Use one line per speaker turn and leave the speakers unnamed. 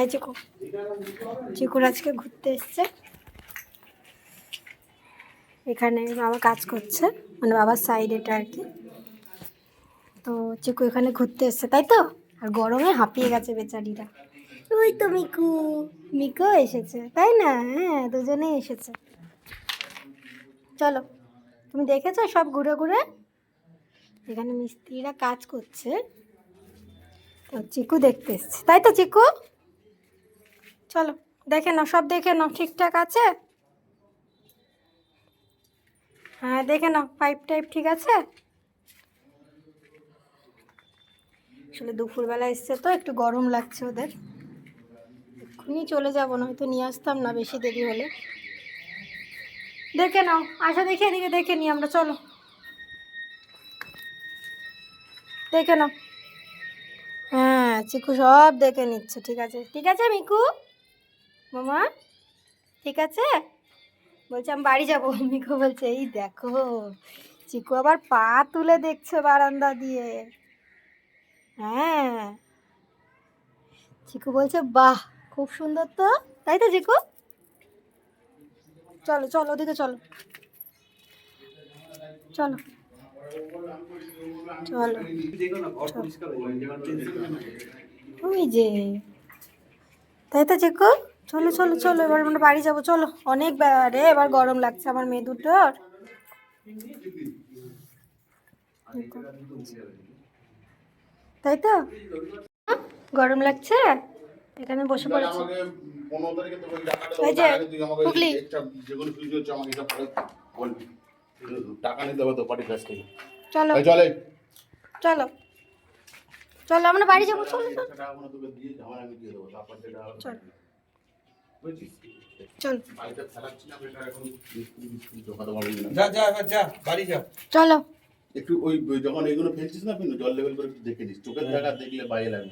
High চিকু। চিকুর আজকে ঘুরতে এসছে, এখানে বাবা কাজ করছে, মানে বাবার সাইড এটা আর কি। তো চিকু এখানে ঘুরতে এসছে তাই তো, আর গরমে হাঁপিয়ে গেছে বেচারিরা। ওই তো মিকু, মিকু এসেছে তাই না? হ্যাঁ, দুজনেই এসেছে। চলো, তুমি দেখেছো সব ঘুরে ঘুরে? এখানে মিস্ত্রিরা কাজ করছে, তো চিকু দেখতে এসছে তাই তো চিকু? চলো দেখে নাও, সব দেখে নাও ঠিকঠাক আছে। হ্যাঁ দেখে নাও, পাইপ টাইপ ঠিক আছে। আসলে দুপুরবেলা এসছে তো একটু গরম লাগছে ওদের, এক্ষুনি চলে যাবো, নয়তো নিয়ে আসতাম না বেশি দেরি হলে। দেখে নাও, আশা দেখে এদিকে দেখে নিই আমরা, চলো দেখে নাও। হ্যাঁ চিকু সব দেখে নিচ্ছে, ঠিক আছে ঠিক আছে মিকু মামা, ঠিক আছে। বলছে আমি বাড়ি যাবো, মিকু বলছে এই দেখো, চিকু আবার পা তুলে দেখছে বারান্দা দিয়ে। হ্যাঁ, চিকু বলছে বাহ খুব সুন্দর তো, তাই তো চিকু? চলো চলো ওদিকে চলো, চলো চলো, ওই যে, তাই তো চিকু? চলো চলো চলো, এবার আমরা বাড়ি যাবো, চলো অনেক রে, এবার গরম লাগছে আমার মেয়ে দুটোর। তাই তো, গরম লাগছে, এখানে বসে পড়েছি। এই যে হুগলি,
টাকা নিতে হবে তো পার্টির কাছ থেকে।
চলো
চলে
চলো চলো, আমরা বাড়ি যাবো, চলো চলো চলো চলো
যা যা এবার যা বাড়ি যা।
চলো।
একটু ওই যখন এগুলো ফেলছিস না, কিন্তু জল লেভেল করে একটু দেখে নিস, চোখের জায়গা দেখলে বাইরে লাগবে।